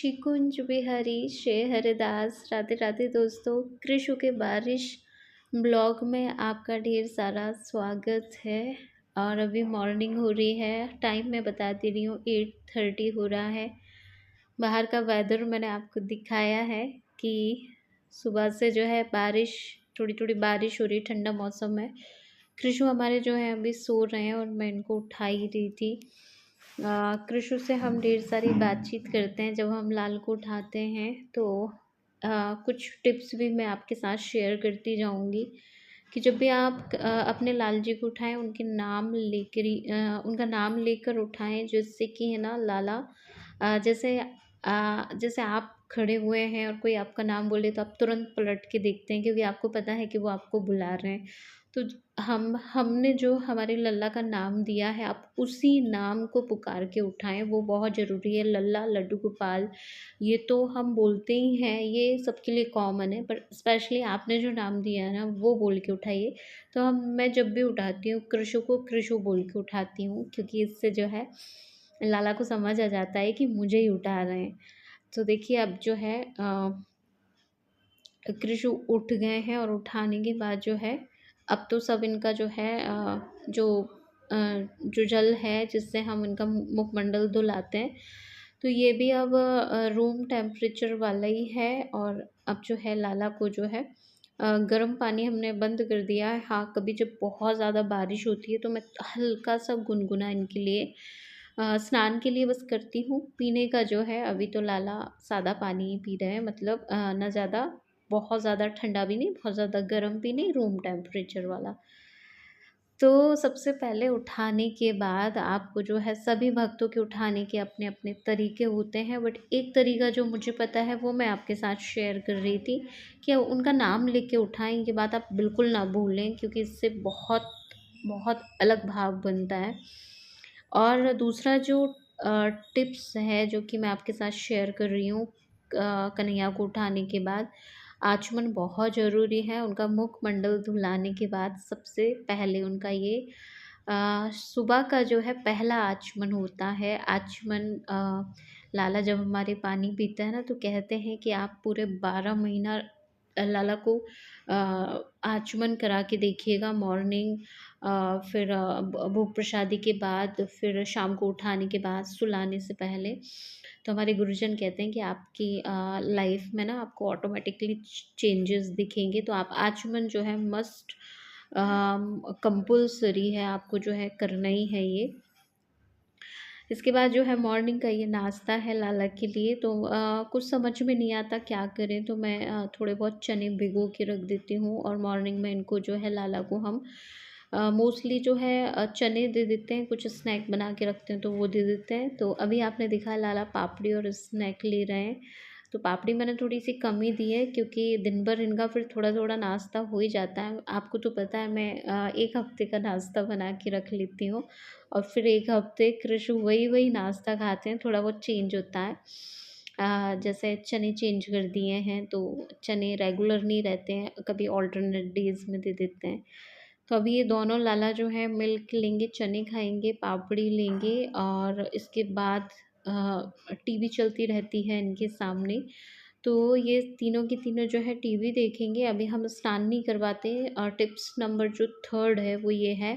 शिकुंज बिहारी शे हरिदास। राधे राधे दोस्तों, कृषु के बारिश ब्लॉग में आपका ढेर सारा स्वागत है। और अभी मॉर्निंग हो रही है, टाइम मैं बता दे रही हूँ 8:30 हो रहा है। बाहर का वेदर मैंने आपको दिखाया है कि सुबह से जो है बारिश, थोड़ी थोड़ी बारिश हो रही, ठंडा मौसम है। कृषु हमारे जो है अभी सो रहे हैं और मैं इनको उठा ही रही थी। कृषु से हम ढेर सारी बातचीत करते हैं जब हम लाल को उठाते हैं, तो कुछ टिप्स भी मैं आपके साथ शेयर करती जाऊंगी कि जब भी आप अपने लाल जी को उठाएं, उनके नाम लेकर ही उनका नाम लेकर उठाएं, जिससे कि है ना लाला जैसे आप खड़े हुए हैं और कोई आपका नाम बोले तो आप तुरंत पलट के देखते हैं, क्योंकि आपको पता है कि वो आपको बुला रहे हैं। तो हमने जो हमारे लल्ला का नाम दिया है, आप उसी नाम को पुकार के उठाएं, वो बहुत ज़रूरी है। लल्ला, लड्डू गोपाल, ये तो हम बोलते ही हैं, ये सबके लिए कॉमन है, पर स्पेशली आपने जो नाम दिया है ना, वो बोल के उठाइए। तो मैं जब भी उठाती हूँ कृषु को कृषु बोल के उठाती हूँ, क्योंकि इससे जो है लाला को समझ आ जाता है कि मुझे ही उठा रहे हैं। तो देखिए अब जो है कृषु उठ गए हैं, और उठाने के बाद जो है अब तो सब इनका जो है जो जल है जिससे हम इनका मुखमंडल धुलाते हैं, तो ये भी अब रूम टेम्परेचर वाला ही है। और अब जो है लाला को जो है गर्म पानी हमने बंद कर दिया है। हाँ, कभी जब बहुत ज़्यादा बारिश होती है तो मैं हल्का सा गुनगुना इनके लिए स्नान के लिए बस करती हूँ। पीने का जो है अभी तो लाला सादा पानी ही पी रहे हैं, मतलब ना ज़्यादा, बहुत ज़्यादा ठंडा भी नहीं, बहुत ज़्यादा गर्म भी नहीं, रूम टेम्परेचर वाला। तो सबसे पहले उठाने के बाद आपको जो है, सभी भक्तों के उठाने के अपने अपने तरीके होते हैं, बट एक तरीका जो मुझे पता है वो मैं आपके साथ शेयर कर रही थी कि उनका नाम लेके उठाएं। ये बात आप बिल्कुल ना भूलें, क्योंकि इससे बहुत बहुत अलग भाव बनता है। और दूसरा जो टिप्स है जो कि मैं आपके साथ शेयर कर रही हूँ, कन्हैया को उठाने के बाद आचमन बहुत ज़रूरी है। उनका मुखमंडल धुलाने के बाद सबसे पहले उनका ये सुबह का जो है पहला आचमन होता है। आचमन लाला जब हमारे पानी पीते हैं ना, तो कहते हैं कि आप पूरे 12 महीना लाला को आचमन करा के देखिएगा। मॉर्निंग, फिर भोग प्रसादी के बाद, फिर शाम को उठाने के बाद, सुलाने से पहले। तो हमारे गुरुजन कहते हैं कि आपकी लाइफ में ना आपको ऑटोमेटिकली चेंजेस दिखेंगे। तो आप आचमन जो है मस्ट कंपल्सरी है, आपको जो है करना ही है ये। इसके बाद जो है मॉर्निंग का ये नाश्ता है लाला के लिए। तो कुछ समझ में नहीं आता क्या करें, तो मैं थोड़े बहुत चने भिगो के रख देती हूँ, और मॉर्निंग में इनको जो है लाला को हम मोस्टली जो है चने दे देते हैं, कुछ स्नैक बना के रखते हैं तो वो दे देते हैं। तो अभी आपने देखा लाला पापड़ी और स्नैक ले रहे हैं, तो पापड़ी मैंने थोड़ी सी कम ही दी है, क्योंकि दिन भर इनका फिर थोड़ा थोड़ा नाश्ता हो ही जाता है। आपको तो पता है मैं 1 हफ्ते का नाश्ता बना के रख लेती हूँ, और फिर 1 हफ्ते कृषि वही वही नाश्ता खाते हैं, थोड़ा बहुत चेंज होता है। जैसे चने चेंज कर दिए हैं, तो चने रेगुलर नहीं रहते हैं, कभी ऑल्टरनेट डेज में दे देते हैं। तो अभी ये दोनों लाला जो है मिल्क लेंगे, चने खाएंगे, पापड़ी लेंगे, और इसके बाद टीवी चलती रहती है इनके सामने। तो ये तीनों की तीनों जो है टीवी देखेंगे। अभी हम स्नान नहीं करवाते। टिप्स नंबर जो 3 है वो ये है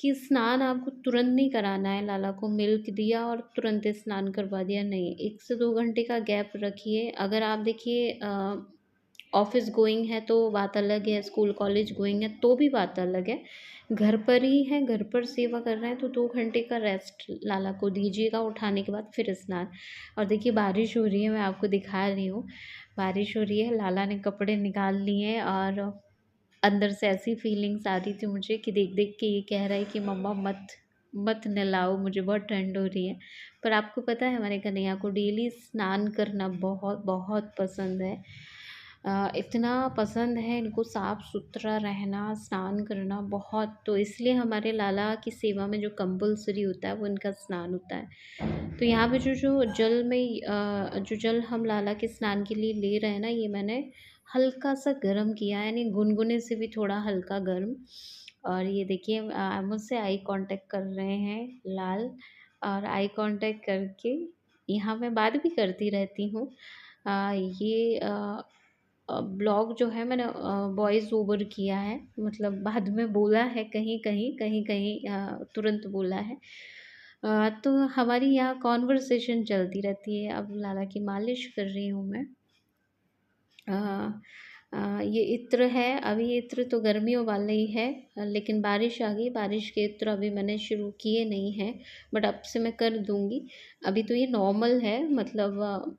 कि स्नान आपको तुरंत नहीं कराना है। लाला को मिल्क दिया और तुरंत स्नान करवा दिया, नहीं, 1 से 2 घंटे का गैप रखिए। अगर आप देखिए ऑफिस गोइंग है तो बात अलग है, स्कूल कॉलेज गोइंग है तो भी बात अलग है। घर पर ही है, घर पर सेवा कर रहे हैं, तो 2 घंटे का रेस्ट लाला को दीजिएगा, उठाने के बाद फिर स्नान। और देखिए बारिश हो रही है, मैं आपको दिखा रही हूँ, बारिश हो रही है, लाला ने कपड़े निकाल लिए, और अंदर से ऐसी फीलिंग्स आ रही थी मुझे कि देख देख के ये कह रहा है कि मम्मा मत मत नहलाओ, मुझे बहुत ठंड हो रही है। पर आपको पता है हमारे कन्हैया को डेली स्नान करना बहुत बहुत पसंद है। इतना पसंद है इनको साफ़ सुथरा रहना, स्नान करना बहुत, तो इसलिए हमारे लाला की सेवा में जो कंपल्सरी होता है वो इनका स्नान होता है। तो यहाँ पे जो जो जल में जो जल हम लाला के स्नान के लिए ले रहे हैं ना, ये मैंने हल्का सा गर्म किया है, यानी गुनगुने से भी थोड़ा हल्का गर्म। और ये देखिए मुझसे आई कांटेक्ट कर रहे हैं लाल, और आई कांटेक्ट करके यहाँ मैं बात भी करती रहती हूँ। ये ब्लॉग जो है मैंने वॉइस ओवर किया है, मतलब बाद में बोला है कहीं-कहीं, कहीं-कहीं तुरंत बोला है। तो हमारी यहाँ कॉन्वर्सेशन चलती रहती है। अब लाला की मालिश कर रही हूँ मैं। अ ये इत्र है, अभी ये इत्र तो गर्मियों वाला ही है, लेकिन बारिश आ गई, बारिश के इत्र अभी मैंने शुरू किए नहीं हैं, बट अब से मैं कर दूँगी। अभी तो ये नॉर्मल है, मतलब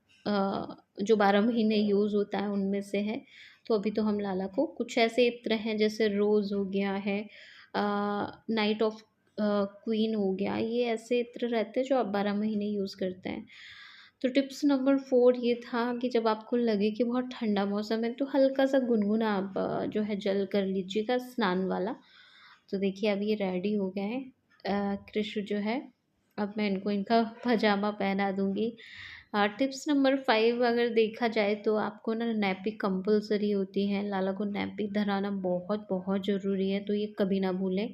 जो 12 महीने यूज़ होता है उनमें से है। तो अभी तो हम लाला को कुछ ऐसे इत्र हैं जैसे रोज़ हो गया है, नाइट ऑफ क्वीन हो गया, ये ऐसे इत्र रहते हैं जो आप 12 महीने यूज़ करते हैं। तो टिप्स नंबर 4 ये था कि जब आपको लगे कि बहुत ठंडा मौसम है तो हल्का-सा गुनगुना आप जो है जल कर लीजिएगा स्नान वाला। तो देखिए अब ये रेडी हो गए हैं। कृष्ण जो है, अब मैं इनको इनका पजामा पहना दूँगी। टिप्स नंबर 5 अगर देखा जाए तो आपको ना नैपी कंपल्सरी होती है, लाला को नैपी धराना बहुत-बहुत ज़रूरी है, तो ये कभी ना भूलें।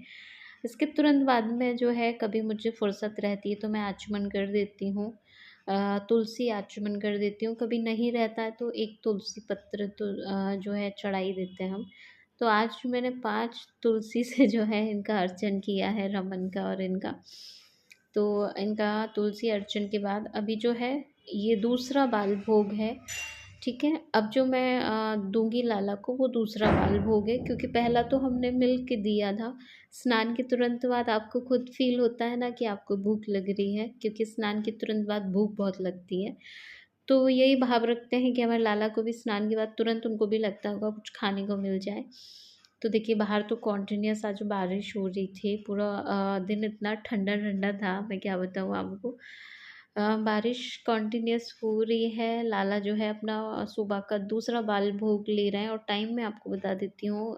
इसके तुरंत बाद में जो है कभी मुझे फुर्सत रहती है तो मैं आचमन कर देती हूँ। तुलसी आचमन कर देती हूँ, कभी नहीं रहता है तो एक तुलसी पत्र तो जो है चढ़ा ही देते हैं हम। तो आज मैंने 5 तुलसी से जो है इनका अर्चन किया है, रमन का और इनका। तो इनका तुलसी अर्चन के बाद अभी जो है ये दूसरा बाल भोग है, ठीक है? अब जो मैं दूँगी लाला को वो दूसरा बाल भोग है, क्योंकि पहला तो हमने मिल के दिया था। स्नान के तुरंत बाद आपको खुद फ़ील होता है ना कि आपको भूख लग रही है, क्योंकि स्नान के तुरंत बाद भूख बहुत लगती है। तो यही भाव रखते हैं कि हमारे लाला को भी स्नान के बाद तुरंत उनको भी लगता होगा कुछ खाने को मिल जाए। तो देखिए बाहर तो कॉन्टिन्यूअस आज बारिश हो रही थी, पूरा दिन इतना ठंडा-ठंडा था, मैं क्या बताऊँ आपको। बारिश कॉन्टिन्यूअस हो रही है, लाला जो है अपना सुबह का दूसरा बाल भोग ले रहे हैं और टाइम मैं आपको बता देती हूँ,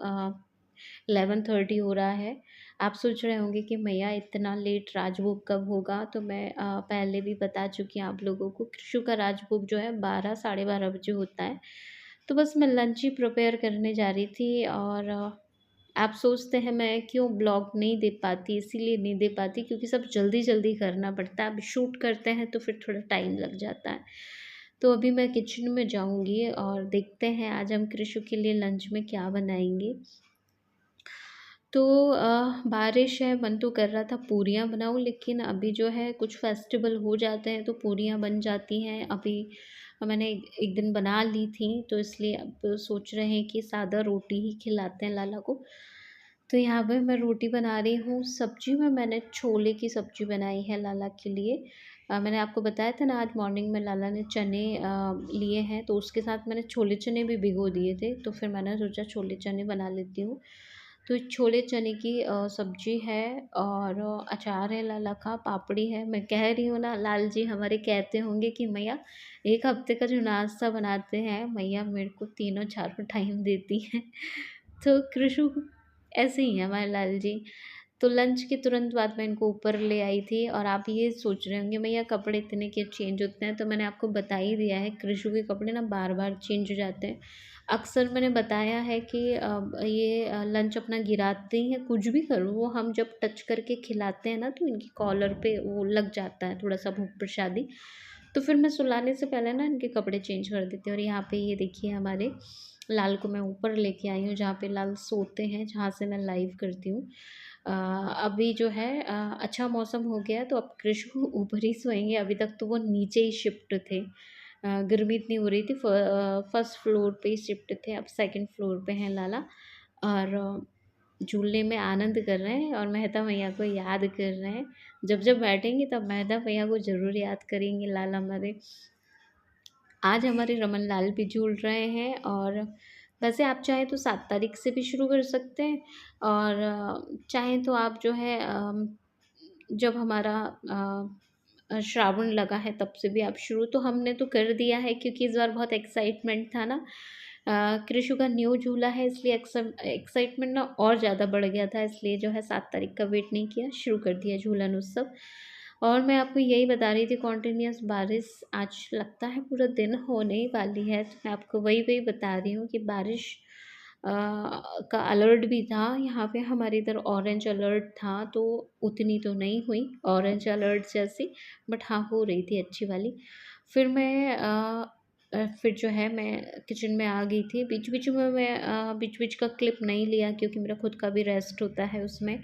11:30 हो रहा है। आप सोच रहे होंगे कि मैया इतना लेट राजभोग कब होगा? तो मैं पहले भी बता चुकी हूँ आप लोगों को, कृषु का राजभोग जो है 12 साढ़े 12 बजे होता है। तो बस मैं लंच ही प्रिपेयर करने जा रही थी, और आप सोचते हैं मैं क्यों ब्लॉग नहीं दे पाती, इसीलिए नहीं दे पाती क्योंकि सब जल्दी-जल्दी करना पड़ता है। अब शूट करते हैं तो फिर थोड़ा टाइम लग जाता है। तो अभी मैं किचन में जाऊँगी और देखते हैं आज हम कृषु के लिए लंच में क्या बनाएँगे। तो बारिश है, मन तो कर रहा था पूरियाँ बनाऊँ, लेकिन अभी जो है कुछ फेस्टिवल हो जाते हैं तो पूरियाँ बन जाती हैं। अभी मैंने एक दिन बना ली थी, तो इसलिए अब सोच रहे हैं कि सादा रोटी ही खिलाते हैं लाला को। तो यहाँ पे मैं रोटी बना रही हूँ, सब्ज़ी में मैंने छोले की सब्ज़ी बनाई है लाला के लिए। मैंने आपको बताया था ना आज मॉर्निंग में लाला ने चने लिए हैं, तो उसके साथ मैंने छोले चने भी भिगो दिए थे, तो फिर मैंने सोचा छोले चने बना लेती हूँ। तो छोले चने की सब्ज़ी है, और अचार है लाला का, पापड़ी है। मैं कह रही हूँ ना, लाल जी हमारे कहते होंगे कि मैया 1 हफ़्ते का जो नाश्ता बनाते हैं, मैया मेरे को तीनों चारों टाइम देती हैं। तो कृषु ऐसे ही हैं हमारे लाल जी। तो लंच के तुरंत बाद मैं इनको ऊपर ले आई थी, और आप ये सोच रहे होंगे भैया कपड़े इतने क्यों चेंज होते हैं, तो मैंने आपको बता ही दिया है, कृषु के कपड़े ना बार-बार चेंज हो जाते हैं। अक्सर मैंने बताया है कि ये लंच अपना गिराते ही हैं, कुछ भी करो वो हम जब टच करके खिलाते हैं ना तो इनकी कॉलर पे वो लग जाता है थोड़ा-सा भोग प्रसादी। तो फिर मैं सुलाने से पहले ना इनके कपड़े चेंज कर देती हूँ, और यहाँ पे ये देखिए हमारे लाल को मैं ऊपर लेके आई हूँ जहाँ पे लाल सोते हैं, जहाँ से मैं लाइव करती हूँ। अभी जो है अच्छा मौसम हो गया है तो अब कृषु ऊपर ही सोएंगे, अभी तक तो वो नीचे ही शिफ्ट थे। गर्मी इतनी हो रही थी, फर्स्ट फ्लोर पे ही शिफ्ट थे, अब सेकंड फ्लोर पे हैं लाला, और झूलने में आनंद कर रहे हैं और मेहता मैया को याद कर रहे हैं। जब-जब बैठेंगे तब मेहता मैया को ज़रूर याद करेंगे लाल हमारे। आज हमारे रमन लाल भी झूल रहे हैं, और वैसे आप चाहें तो 7 तारीख से भी शुरू कर सकते हैं, और चाहें तो आप जो है जब हमारा श्रावण लगा है तब से भी आप शुरू, तो हमने तो कर दिया है क्योंकि इस बार बहुत एक्साइटमेंट था ना। कृषु का न्यू झूला है इसलिए एक्साइटमेंट ना और ज़्यादा बढ़ गया था, इसलिए जो है 7 तारीख का वेट नहीं किया, शुरू कर दिया झूलन उत्सव। और मैं आपको यही बता रही थी, कॉन्टिन्यूअस बारिश आज लगता है पूरा दिन होने ही वाली है, तो मैं आपको वही-वही बता रही हूँ कि बारिश का अलर्ट भी था। यहाँ पे हमारे इधर ऑरेंज अलर्ट था, तो उतनी तो नहीं हुई ऑरेंज अलर्ट जैसी, बट हाँ हो रही थी अच्छी वाली। फिर फिर जो है मैं किचन में आ गई थी। बीच बीच में मैं बीच बीच का क्लिप नहीं लिया, क्योंकि मेरा खुद का भी रेस्ट होता है उसमें,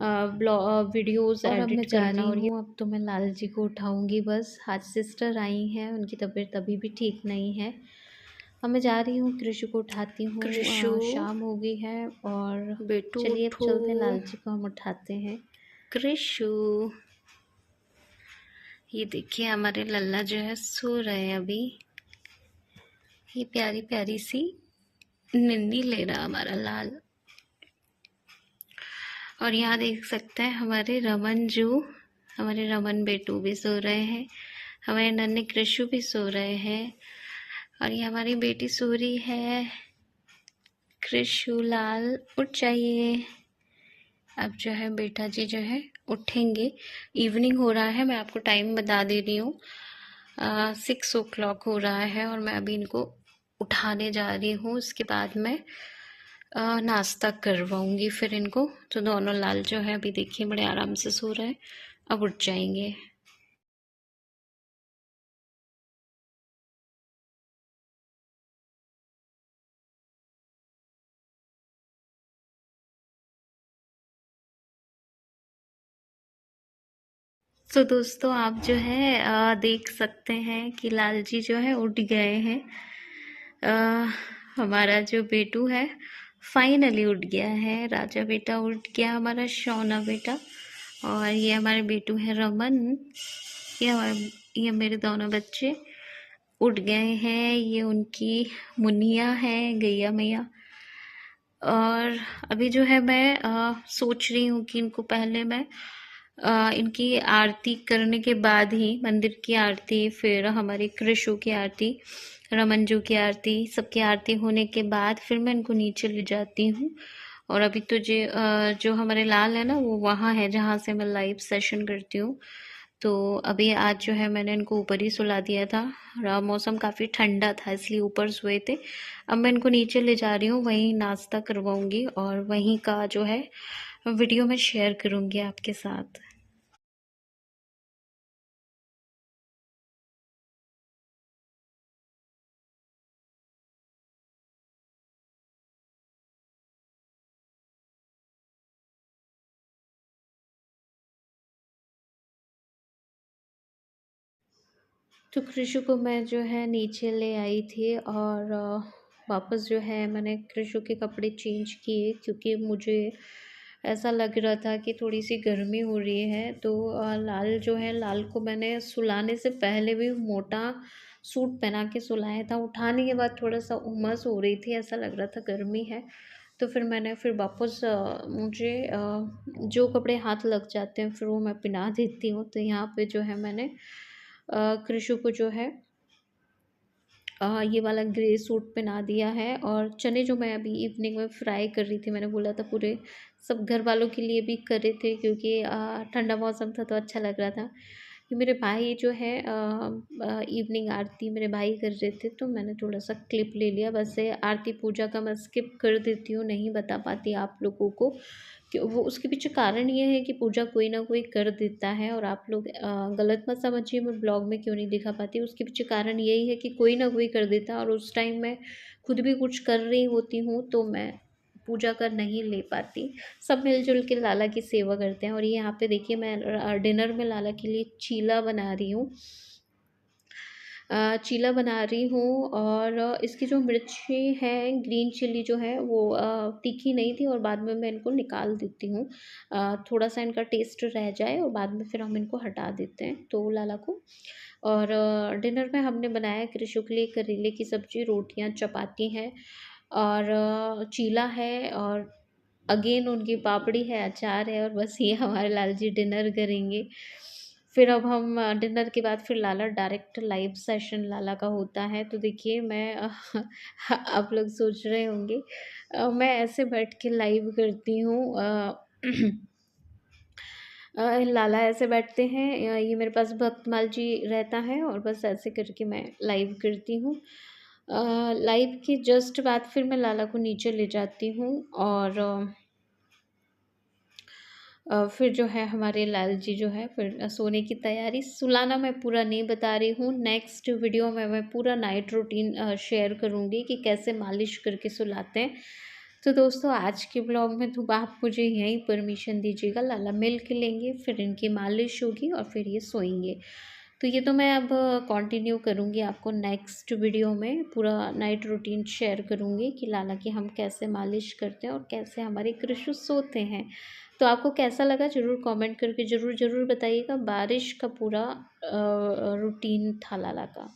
वीडियोस और अब मैं एडिट जा करना। रही और ये हूँ, अब तो मैं लाल जी को उठाऊंगी बस। आज सिस्टर आई हैं, उनकी तबीयत अभी भी ठीक नहीं है। अब मैं जा रही हूँ, कृषि को उठाती कृषु, हूँ। शाम हो गई है और बेटू चलिए अब उठो। चलते हैं, लाल जी को हम उठाते हैं। कृषु, ये देखिए हमारे लल्ला जो है सो रहे हैं अभी। ये प्यारी प्यारी सी निन्नी ले रहा हमारा लाल। और यहाँ देख सकते हैं हमारे रमन बेटू भी सो रहे हैं, हमारे नन्हे कृषु भी सो रहे हैं, और ये हमारी बेटी सो रही है। कृषु लाल उठ जाइए। अब जो है बेटा जी जो है उठेंगे। इवनिंग हो रहा है, मैं आपको टाइम बता दे रही हूँ, 6 o'clock हो रहा है, और मैं अभी इनको उठाने जा रही हूँ। उसके बाद मैं नाश्ता करवाऊंगी फिर इनको। तो दोनों लाल जो है अभी देखिए बड़े आराम से सो रहे हैं, अब उठ जाएंगे। तो दोस्तों आप जो है देख सकते हैं कि लाल जी जो है उठ गए हैं। अ, हमारा जो बेटू है फाइनली उठ गया है, राजा बेटा उठ गया, हमारा शौना बेटा। और ये हमारे बेटू है रमन। ये मेरे दोनों बच्चे उठ गए हैं। ये उनकी मुनिया है, गैया मैया। और अभी जो है मैं सोच रही हूँ कि इनको पहले मैं इनकी आरती करने के बाद ही, मंदिर की आरती, फिर हमारी कृषु की आरती, रमनजू की आरती, सबकी आरती होने के बाद फिर मैं इनको नीचे ले जाती हूँ। और अभी तो जो हमारे लाल है ना, वो वहाँ है जहाँ से मैं लाइव सेशन करती हूँ। तो अभी आज जो है मैंने इनको ऊपर ही सुला दिया था, मौसम काफ़ी ठंडा था इसलिए ऊपर सोए थे। अब मैं इनको नीचे ले जा रही हूँ, वहीं नाश्ता करवाऊंगी और वहीं का जो है वीडियो मैं शेयर करूंगी आपके साथ। तो कृषु को मैं जो है नीचे ले आई थी, और वापस जो है मैंने कृषु के कपड़े चेंज किए, क्योंकि मुझे ऐसा लग रहा था कि थोड़ी सी गर्मी हो रही है। तो लाल जो है, लाल को मैंने सुलाने से पहले भी मोटा सूट पहना के सुलाया था। उठाने के बाद थोड़ा सा उमस हो रही थी, ऐसा लग रहा था गर्मी है। तो फिर मैंने फिर वापस मुझे जो कपड़े हाथ लग जाते हैं फिर वो मैं पहना देती हूँ। तो यहाँ पे जो है मैंने कृषु को जो है ये वाला ग्रे सूट पहना दिया है। और चने जो मैं अभी इवनिंग में फ्राई कर रही थी, मैंने बोला था पूरे सब घर वालों के लिए भी कर रहे थे, क्योंकि ठंडा मौसम था तो अच्छा लग रहा था। कि मेरे भाई जो है इवनिंग आरती मेरे भाई कर रहे थे, तो मैंने थोड़ा सा क्लिप ले लिया। वैसे आरती पूजा का मैं स्किप कर देती हूँ, नहीं बता पाती आप लोगों को कि वो उसके पीछे कारण ये है कि पूजा कोई ना कोई कर देता है, और आप लोग गलत मत समझिए मैं ब्लॉग में क्यों नहीं दिखा पाती। उसके पीछे कारण यही है कि कोई ना कोई कर देता है, और उस टाइम मैं खुद भी कुछ कर रही होती हूँ तो मैं पूजा कर नहीं ले पाती। सब मिलजुल के लाला की सेवा करते हैं। और ये यहाँ पे देखिए मैं डिनर में लाला के लिए चीला बना रही हूँ। चीला बना रही हूँ, और इसकी जो मिर्ची है, ग्रीन चिली जो है वो तीखी नहीं थी, और बाद में मैं इनको निकाल देती हूँ। थोड़ा सा इनका टेस्ट रह जाए और बाद में फिर हम इनको हटा देते हैं तो लाला को। और डिनर में हमने बनाया कृषु के लिए करेले की सब्ज़ी, रोटियां, चपाती हैं, और चीला है, और अगेन उनकी पापड़ी है, अचार है, और बस ये हमारे लाल जी डिनर करेंगे। फिर अब हम डिनर के बाद फिर लाला डायरेक्ट लाइव सेशन लाला का होता है। तो देखिए मैं आप लोग सोच रहे होंगे मैं ऐसे बैठ के लाइव करती हूँ। लाला ऐसे बैठते हैं, ये मेरे पास भक्तमाल जी रहता है, और बस ऐसे करके मैं लाइव करती हूँ। लाइव के जस्ट बाद फिर मैं लाला को नीचे ले जाती हूँ और फिर जो है हमारे लाल जी जो है फिर सोने की तैयारी। सुलाना मैं पूरा नहीं बता रही हूँ, नेक्स्ट वीडियो में मैं पूरा नाइट रूटीन शेयर करूँगी कि कैसे मालिश करके सुलाते हैं। तो दोस्तों आज के ब्लॉग में तो आप मुझे यहीं परमिशन दीजिएगा, लाला मिल के लेंगे, फिर इनकी मालिश होगी और फिर ये सोएंगे। तो ये तो मैं अब कंटिन्यू करूँगी, आपको नेक्स्ट वीडियो में पूरा नाइट रूटीन शेयर करूँगी कि लाला की हम कैसे मालिश करते हैं और कैसे हमारे कृषु सोते हैं। तो आपको कैसा लगा ज़रूर कमेंट करके ज़रूर बताइएगा। बारिश का पूरा रूटीन था लाला का।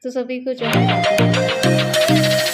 तो सभी को जो है